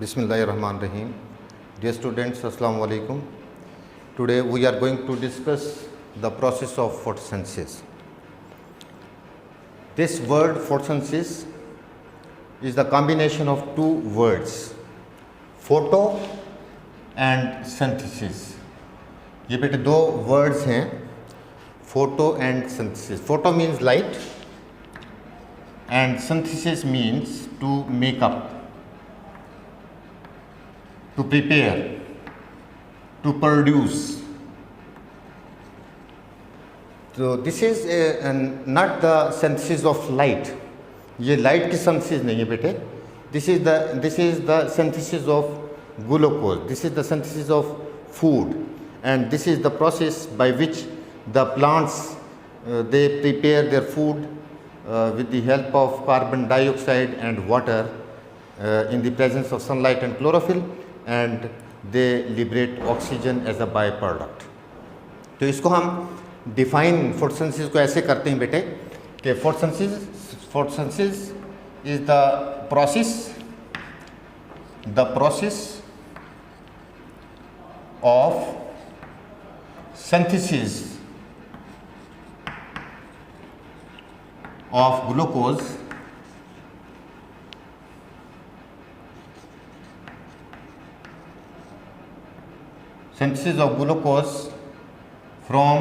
Bismillahirrahmanirrahim. Dear students, Assalamu alaikum. Today we are going to discuss the process of photosynthesis. This word photosynthesis is the combination of two words, photo and synthesis. ये बेटे दो words हैं, photo and synthesis. Photo means light and synthesis means to make up, to prepare, to produce. So this is not the synthesis of light. ये light की synthesis नहीं है बेटे. This is the synthesis of glucose. This is the synthesis of food, and this is the process by which the plants they prepare their food with the help of carbon dioxide and water in the presence of sunlight and chlorophyll, and they liberate oxygen as a byproduct. तो इसको हम define photosynthesis को ऐसे करते हैं बेटे कि photosynthesis is the process of synthesis of glucose from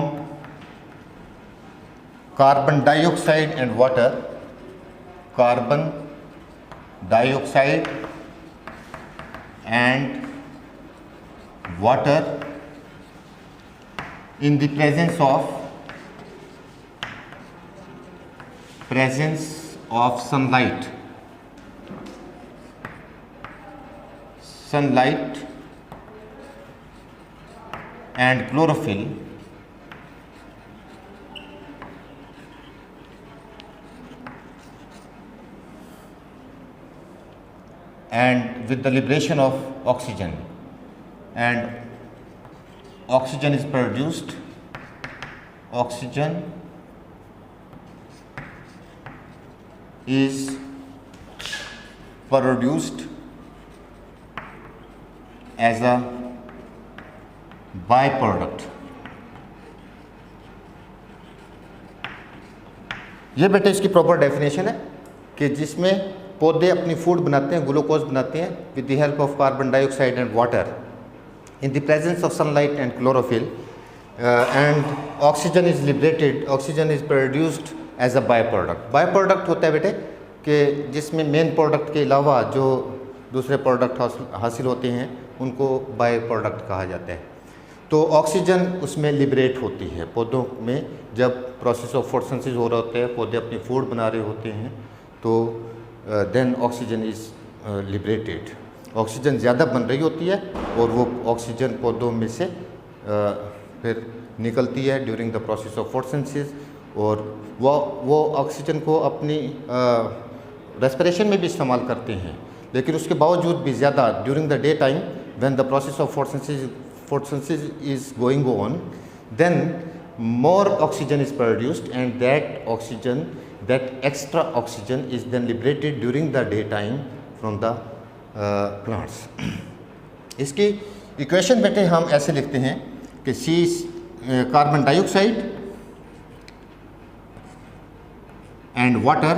carbon dioxide and water, carbon dioxide and water in the presence of sunlight and chlorophyll, and with the liberation of oxygen, and oxygen is produced. Oxygen is produced as a byproduct. ये बेटे इसकी proper definition है कि जिसमें पौधे अपनी food बनाते हैं, ग्लूकोज बनाते हैं with the help of carbon dioxide and water in the presence of sunlight and chlorophyll, and oxygen is liberated, oxygen is produced as a byproduct. Byproduct होता है बेटे कि जिसमें मेन प्रोडक्ट के अलावा जो दूसरे प्रोडक्ट हासिल होते हैं उनको बाय प्रोडक्ट कहा जाता है. तो ऑक्सीजन उसमें लिबरेट होती है पौधों में. जब प्रोसेस ऑफ फोटोसिंथेसिस हो रहा होता है, पौधे अपनी फूड बना रहे होते हैं, तो then oxygen is liberated. Oxygen ज़्यादा बन रही होती है और वो ऑक्सीजन पौधों में से फिर निकलती है during the process of photosynthesis, और वो ऑक्सीजन को अपनी रेस्पिरेशन में भी इस्तेमाल करते हैं. लेकिन उसके बावजूद भी ज़्यादा during the day time when the process of photosynthesis is going on, then more oxygen is produced, and that extra oxygen is then liberated during the daytime from the plants. इसकी इक्वेशन बेटे हम ऐसे लिखते हैं कि C carbon dioxide and water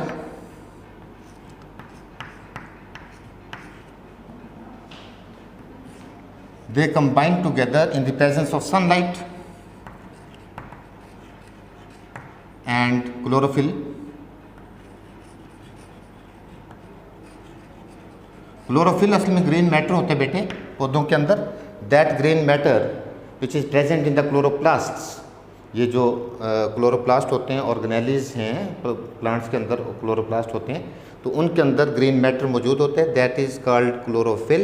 they combine together in the presence of sunlight and chlorophyll. Chlorophyll असल में green matter होते हैं बेटे पौधों के अंदर. That green matter which is present in the chloroplasts. ये जो क्लोरोप्लास्ट होते हैं, ऑर्गेनेलिज हैं प्लांट्स के अंदर क्लोरोप्लास्ट होते हैं, तो उनके अंदर ग्रीन मैटर मौजूद होते हैं. That is called chlorophyll.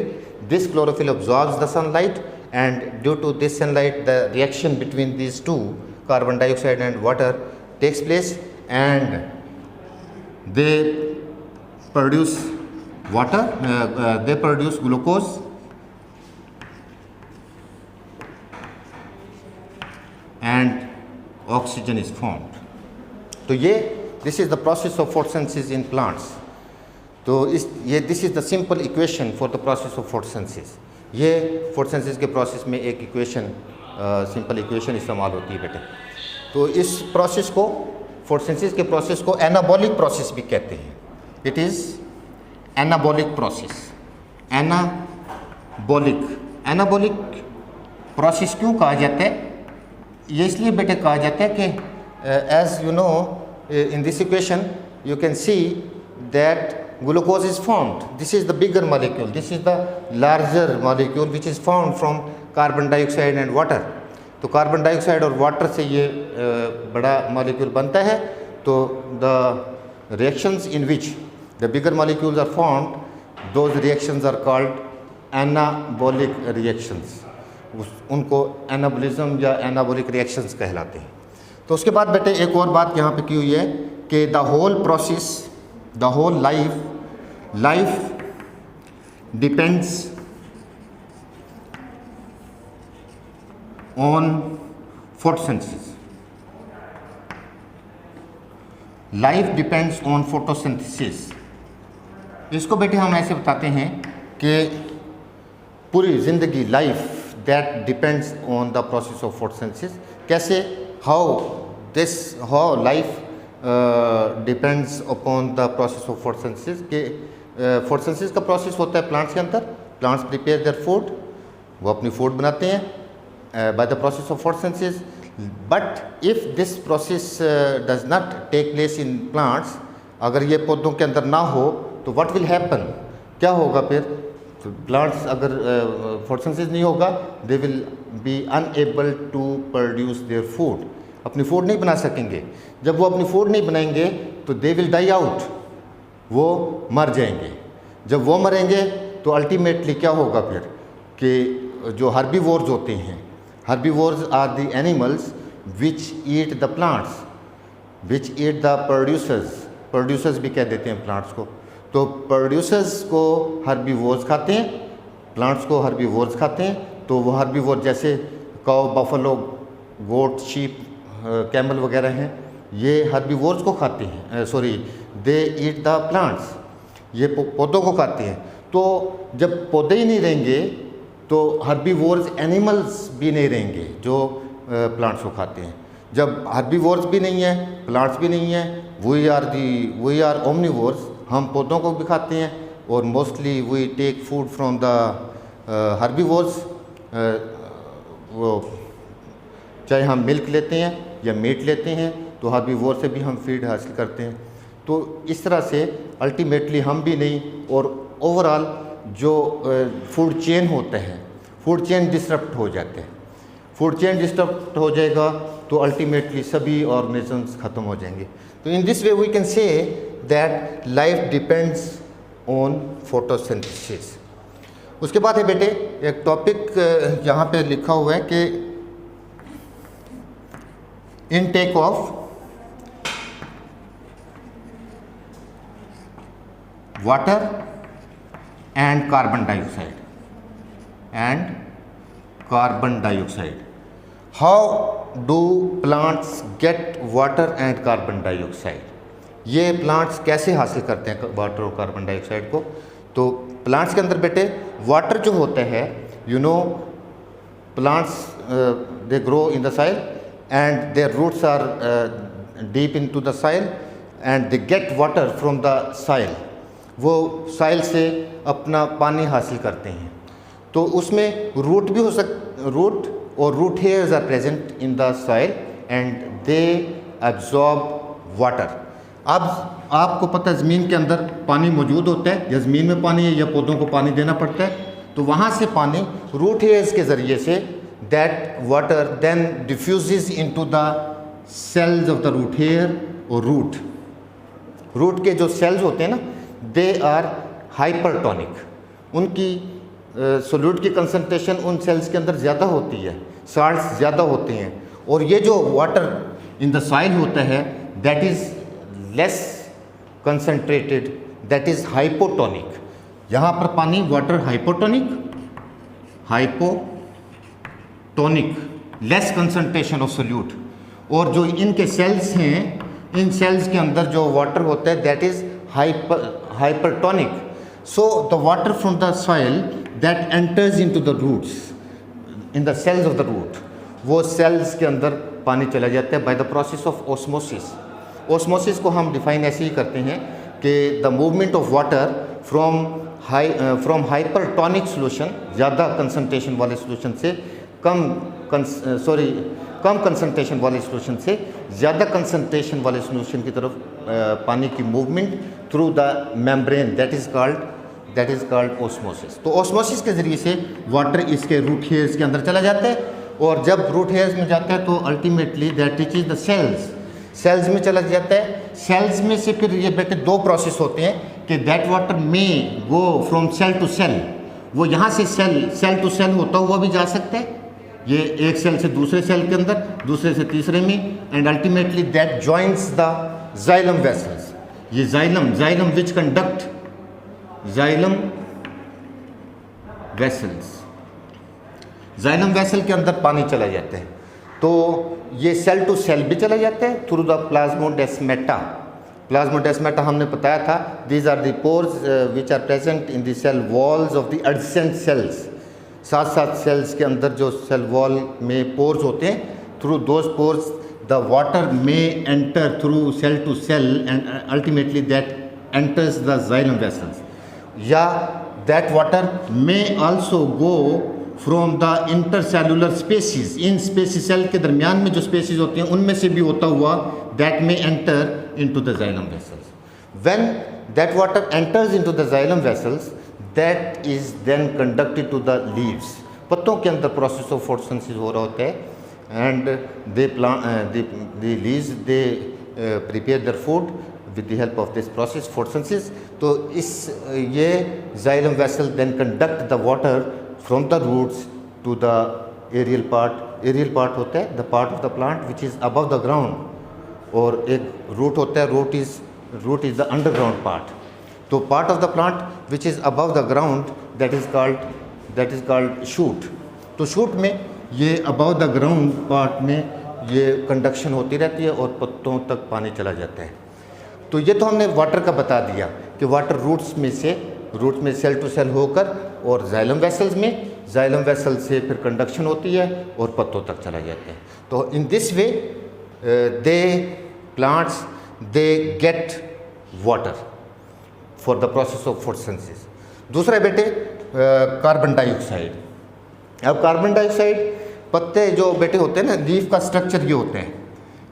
This chlorophyll absorbs the sunlight, and due to this sunlight the reaction between this two carbon dioxide and water takes place, and they produce water, they produce glucose, and oxygen is formed. तो ये this is the process of photosynthesis in plants. तो this is the simple equation for the process of photosynthesis. ये photosynthesis के process में एक equation, simple equation इस्तेमाल होती है बेटे। तो इस प्रोसेस को, फोटोसिंथेसिस के प्रोसेस को एनाबॉलिक प्रोसेस भी कहते हैं। It is anabolic process. Anabolic process क्यों कहा जाता है? ये इसलिए बेटे कहा जाता है कि as you know in this equation you can see that glucose is formed. This is the bigger molecule, this is the larger molecule which is formed from carbon dioxide and water. तो carbon dioxide और water से ये बड़ा molecule बनता है। तो the reactions in which the bigger molecules are formed, those reactions are called anabolic reactions. उनको anabolism या एनाबॉलिक रिएक्शंस कहलाते हैं। तो उसके बाद बेटे एक और बात यहाँ पे की हुई है कि the whole process, the whole life depends on photosynthesis. Life depends on photosynthesis. इसको बेटे हम ऐसे बताते हैं कि पूरी ज़िंदगी, life that depends on the process of photosynthesis. कैसे? How life depends upon the process of photosynthesis. के फोटोसिंथेसिस का प्रोसेस होता है प्लांट्स के अंदर। प्लांट्स प्रिपेयर देयर फूड, वो अपनी फूड बनाते हैं by the process of photosynthesis. But if this process does not take place in plants, अगर ये पौधों के अंदर ना हो तो what will happen? क्या होगा फिर? तो plants अगर photosynthesis नहीं होगा, they will be unable to produce their food. अपनी फूड नहीं बना सकेंगे। जब वो अपनी फूड नहीं बनाएंगे तो they will die out, वो मर जाएंगे। जब वो मरेंगे तो अल्टीमेटली क्या होगा फिर कि जो हर्बीवोर्स होते हैं, herbivores are the animals which eat the plants, which eat the producers भी कह देते हैं plants को। तो producers को herbivores खाते हैं, plants को herbivores खाते हैं। तो वो herbivore जैसे cow, buffalo, goat, sheep, camel वगैरह हैं, ये herbivores को खाते हैं। they eat the plants, ये पौधों को खाते हैं। तो जब पौधे ही नहीं रहेंगे तो हर्बीवोर्स एनिमल्स भी नहीं रहेंगे जो प्लांट्स को खाते हैं। जब हर्बीवोर्स भी नहीं है, प्लांट्स भी नहीं है, वी आर ओमनीवोर्स, हम पौधों को भी खाते हैं और mostly we take food from the herbivores. वो चाहे हम मिल्क लेते हैं या मीट लेते हैं तो हर्बीवोर से भी हम फीड हासिल करते हैं। तो इस तरह से अल्टीमेटली हम भी नहीं और ओवरऑल जो फूड चेन होता है, फूड चेन डिस्टर्ब हो जाते हैं। फूड चेन डिस्टर्ब हो जाएगा तो अल्टीमेटली सभी ऑर्गेनिजम्स ख़त्म हो जाएंगे। तो in this way we can say that life depends on photosynthesis. उसके बाद है बेटे एक टॉपिक यहाँ पे लिखा हुआ है कि intake of water and carbon dioxide. How do plants get water and carbon dioxide? ये plants कैसे हासिल करते हैं वाटर और कार्बन डाइऑक्साइड को? तो plants के अंदर बेटे वाटर जो होता है, you know, plants they grow in the soil and their roots are deep into the soil and they get water from the soil. वो साइल से अपना पानी हासिल करते हैं। तो उसमें रूट भी हो रूट और root hairs are present in the soil and they absorb water. अब आपको पता है ज़मीन के अंदर पानी मौजूद होता है, या ज़मीन में पानी है या पौधों को पानी देना पड़ता है। तो वहाँ से पानी रूट हेयर्स के ज़रिए से that water then diffuse into the cells of the root hair और रूट के जो सेल्स होते हैं ना, दे आर हाइपरटोनिक। उनकी सोल्यूट की कंसंट्रेशन उन सेल्स के अंदर ज़्यादा होती है, साल्ट्स ज़्यादा होते हैं। और ये जो वाटर इन द सॉइल होता है that is less concentrated, that is hypotonic. यहाँ पर पानी water hypotonic, less concentration of solute. और जो इनके सेल्स हैं, इन सेल्स के अंदर जो वाटर होता है that is hypertonic, so the water from the soil that enters into the roots, in the cells of the root, वो cells के अंदर पानी चला जाता है by the process of osmosis. Osmosis को हम define ऐसे ही करते हैं कि the movement of water from hypertonic solution, ज़्यादा concentration वाले solution से कम कंसंट्रेशन वाले सोल्यूशन से ज़्यादा कंसंट्रेशन वाले सोल्यूशन की तरफ पानी की movement through the membrane, that is called osmosis. तो ओस्मोसिस के ज़रिए से वाटर इसके रूट हेयर्स के अंदर चला जाता है, और जब रूट हेयर्स में जाता है तो ultimately that reaches the cells में चला जाता है. सेल्स में से फिर ये बेटे दो प्रोसेस होते हैं कि दैट वाटर में go from cell to cell, वो यहाँ से सेल टू सेल होता हुआ भी जा सकता है, ये एक सेल से दूसरे सेल के अंदर, दूसरे से तीसरे में, and ultimately that joins the xylem vessels. ये xylem which conduct xylem vessel के अंदर पानी चला जाता है. तो ये सेल टू सेल भी चला जाता है थ्रू द प्लाज्मोडेस्माटा हमने बताया था. These are the pores which are present in the cell walls of the adjacent cells. साथ सेल्स के अंदर जो सेल वॉल में पोर्स होते हैं, through those pores the water may enter through cell to cell and ultimately that enters the xylem vessels. या that water may also go from the intercellular spaces. इन spaces cell के दरमियान में जो spaces होती हैं उनमें से भी होता हुआ दैट में enter into the xylem vessels. When that water enters into the xylem vessels, that is then conducted to the leaves. पत्तों के अंदर process of photosynthesis हो रहा होता है, and the leaves they prepare their food with the help of this process photosynthesis. तो ये xylem vessel then conduct the water from the roots to the aerial part. Aerial part होता है the part of the plant which is above the ground, और एक root होता है, root is the underground part. तो part of the plant which is above the ground that is called shoot. तो shoot में ये अबव द ग्राउंड पार्ट में ये कंडक्शन होती रहती है और पत्तों तक पानी चला जाता है. तो ये तो हमने वाटर का बता दिया कि वाटर रूट्स में सेल टू सेल होकर और जाइलम वेसल से फिर कंडक्शन होती है और पत्तों तक चला जाता है. तो in this way plants they get water for the process of photosynthesis. दूसरा बेटे कार्बन डाइऑक्साइड. अब कार्बन डाइऑक्साइड पत्ते जो बेटे होते हैं ना, लीफ का स्ट्रक्चर ये होते हैं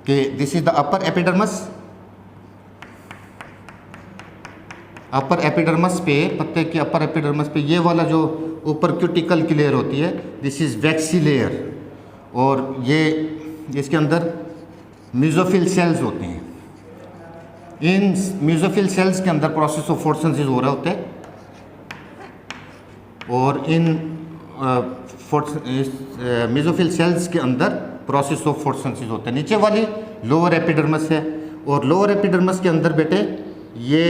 कि this is the upper epidermis पे, पत्ते के अपर एपिडर्मस पे ये वाला जो ऊपर क्यूटिकल की लेयर होती है, दिस इज वैक्सी लेयर, और ये इसके अंदर म्यूजोफिल सेल्स होते हैं. इन म्यूजोफिल सेल्स के अंदर प्रोसेस ऑफ फोटोसिंथेसिस हो रहा होता है, और इन म्यूजोफिल सेल्स के अंदर प्रोसेस ऑफ फोटोसिंथेसिस होता है. नीचे वाली लोअर एपिडर्मस है, और लोअर एपिडर्मस के अंदर बेटे ये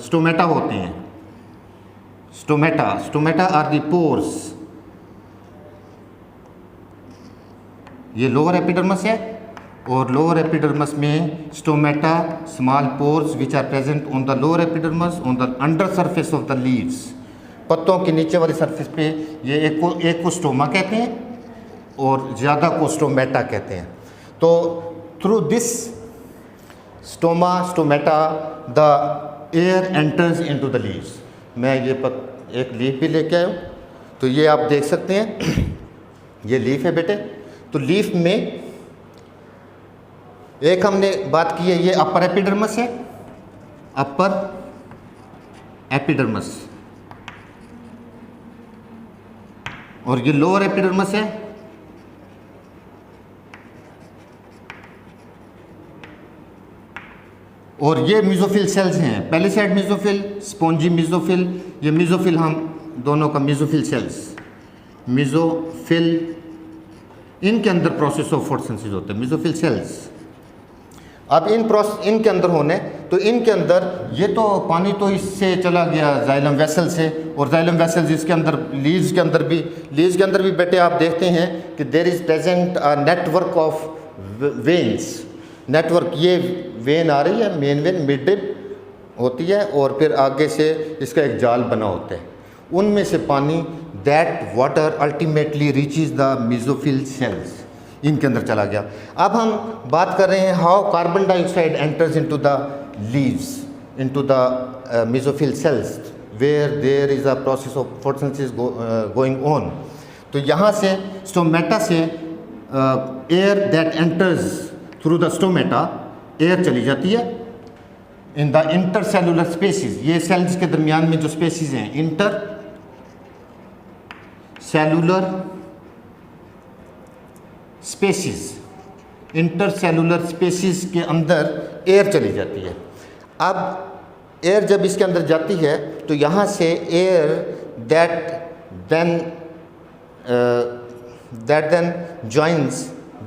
स्टोमेटा होते हैं. Stomata are the pores. ये लोअर एपिडर्मस है, और लोअर एपिडर्मस में stomata small pores which are present on the lower epidermis on the under surface of the leaves. पत्तों के नीचे वाली सरफेस पे ये एक को स्टोमा कहते हैं और ज़्यादा को स्टोमेटा कहते हैं. तो through this stomata the air enters into the leaves. मैं ये एक लीफ भी लेके आया हूँ, तो ये आप देख सकते हैं ये लीफ है बेटे. तो लीफ में एक हमने बात की है, ये अपर एपिडर्मस है, अपर एपिडर्मस, और ये लोअर एपिडर्मस है, और ये मेसोफिल सेल्स हैं. Palisade mesophyll, spongy mesophyll. ये मेसोफिल हम दोनों का मेसोफिल सेल्स, मेसोफिल, इनके अंदर प्रोसेस ऑफ फोटोसिंथेसिस होता है, मेसोफिल सेल्स. अब इनके अंदर होने, तो इनके अंदर ये तो पानी तो इससे चला गया जाइलम वेसल से, और जाइलम वेसल इसके अंदर लीव्स के अंदर भी बेटे आप देखते हैं कि there is present a network of veins. Network, ये वेन आ रही है, मेन वेन, मिड रिब, होती है और फिर आगे से इसका एक जाल बना होता है, उनमें से पानी that water ultimately reaches the mesophyll sales, इनके अंदर चला गया। अब हम बात कर रहे हैं how carbon dioxide enters into the leaves, into the mesophyll cells where there is a process of photosynthesis going on. तो यहाँ से स्टोमेटा से air that enters through the stomata, air चली जाती है इन द इंटरसेलुलर स्पेसिस, ये cells के दरमियान में जो स्पेसिस हैं, inter cellular spaces, intercellular spaces के अंदर एयर चली जाती है। अब एयर जब इसके अंदर जाती है तो यहाँ से air that then joins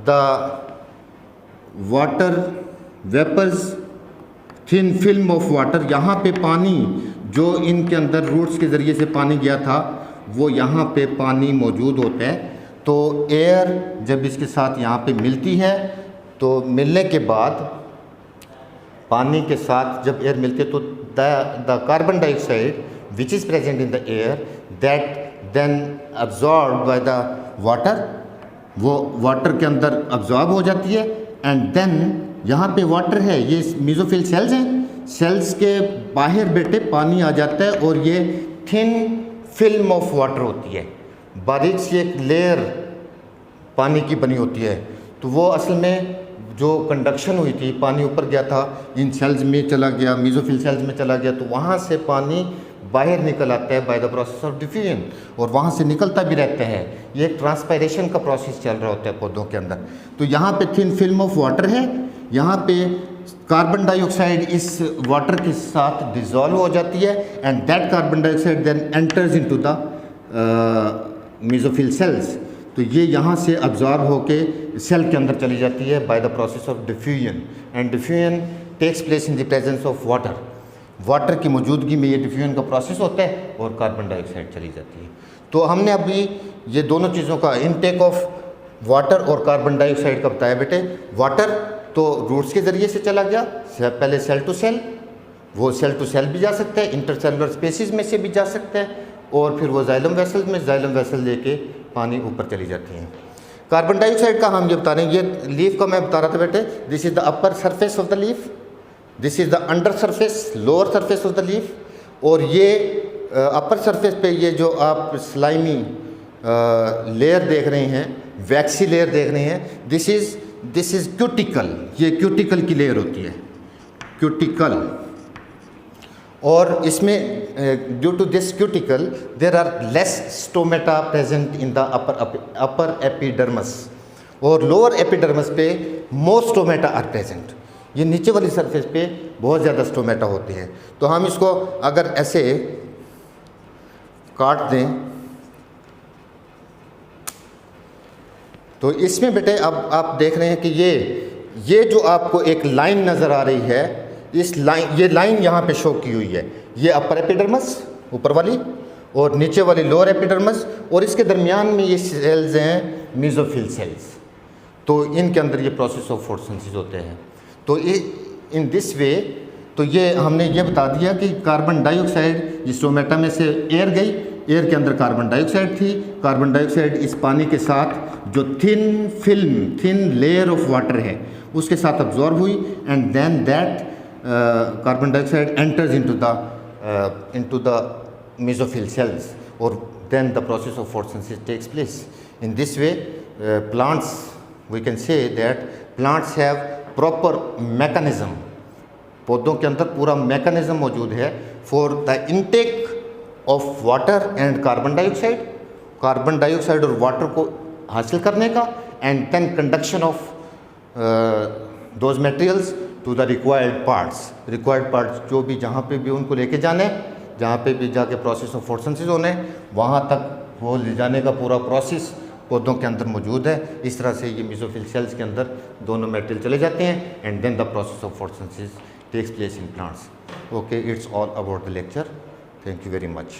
the water vapours thin film of water, यहाँ पे पानी जो इनके अंदर रूट्स के ज़रिए से पानी गया था वो यहाँ पे पानी मौजूद होता है। तो एयर जब इसके साथ यहाँ पे मिलती है तो मिलने के बाद पानी के साथ जब एयर मिलती है तो the carbon dioxide which is present in the air that then absorb by the water, वो वाटर के अंदर अब्जॉर्ब हो जाती है। एंड देन यहाँ पे वाटर है, ये मेसोफिल सेल्स हैं, सेल्स के बाहर बेटे पानी आ जाता है और ये थिन फिल्म ऑफ वाटर होती है, बारीक सी एक लेयर पानी की बनी होती है। तो वो असल में जो कंडक्शन हुई थी, पानी ऊपर गया था, इन सेल्स में चला गया, मेसोफिल सेल्स में चला गया, तो वहाँ से पानी बाहर निकल आता है by the process of diffusion, और वहाँ से निकलता भी रहता है। ये एक ट्रांसपायरेशन का प्रोसेस चल रहा होता है पौधों के अंदर। तो यहाँ पे थिन फिल्म ऑफ वाटर है, यहाँ पे कार्बन डाइऑक्साइड इस वाटर के साथ डिज़ोल्व हो जाती है and that carbon dioxide then enters into the mesophyll cells. तो ये यहाँ से अब्जॉर्ब होके सेल के अंदर चली जाती है by the process of diffusion, and diffusion takes place in the presence of water. Water की मौजूदगी में ये डिफ्यूजन का प्रोसेस होता है और कार्बन डाइऑक्साइड चली जाती है। तो हमने अभी ये दोनों चीज़ों का इनटेक ऑफ वाटर और कार्बन डाइऑक्साइड का बताया बेटे। वाटर तो रूट्स के ज़रिए से चला गया, पहले सेल टू सेल, वो सेल टू सेल भी जा सकता है, इंटरसेलुलर स्पेसिस में से भी जा सकता है, और फिर वो जाइलम वेसल में, जाइलम वेसल लेके पानी ऊपर चली जाती हैं। कार्बन डाइऑक्साइड का हम ये बता रहे हैं, ये लीफ का मैं बता रहा था बेटे, this is the upper surface of the leaf, this is the under surface, lower surface of the leaf, और ये अपर सरफेस पे ये जो आप स्लाइमी लेयर देख रहे हैं, वैक्सी लेयर देख रहे हैं, दिस इज़ क्यूटिकल, ये क्यूटिकल की लेयर होती है, क्यूटिकल। और इसमें due to this cuticle there are less stomata present in the upper epidermis, और लोअर एपिडर्मस पे मोर स्टोमेटा आर प्रेजेंट। ये नीचे वाली सरफेस पे बहुत ज़्यादा स्टोमेटा होते हैं। तो हम इसको अगर ऐसे काट दें तो इसमें बेटे अब आप देख रहे हैं कि ये जो आपको एक लाइन नज़र आ रही है, इस लाइन, ये लाइन यहाँ पे शो की हुई है, ये अपर एपिडर्मस ऊपर वाली और नीचे वाली लोअर एपिडर्मस, और इसके दरमियान में ये सेल्स हैं मेसोफिल सेल्स। तो इनके अंदर ये प्रोसेस ऑफ फोटोसिंथेसिस होते हैं। तो इन दिस वे तो ये हमने ये बता दिया कि कार्बन डाइऑक्साइड इस स्टोमेटा में से एयर गई, एयर के अंदर कार्बन डाइऑक्साइड थी, कार्बन डाइऑक्साइड इस पानी के साथ जो thin film, thin layer of water है उसके साथ अब्जॉर्ब हुई, and then that carbon dioxide enters into the mesophyll cells, or then the process of photosynthesis takes place. In this way, plants, we can say that plants have proper mechanism, पौधों के अंदर पूरा mechanism मौजूद है for the intake of water and carbon dioxide, carbon dioxide और water को हासिल करने का, and then conduction of those materials to the required parts जो भी जहाँ पे भी उनको लेके जाने, जहाँ पे भी जाके प्रोसेस ऑफ फोटोसिंथेसिस होने, वहाँ तक वो ले जाने का पूरा प्रोसेस पौधों के अंदर मौजूद है। इस तरह से ये मेसोफिल सेल्स के अंदर दोनों मटेरियल चले जाते हैं, and then the process of photosynthesis takes place in plants. Okay, it's all about the lecture. Thank you very much.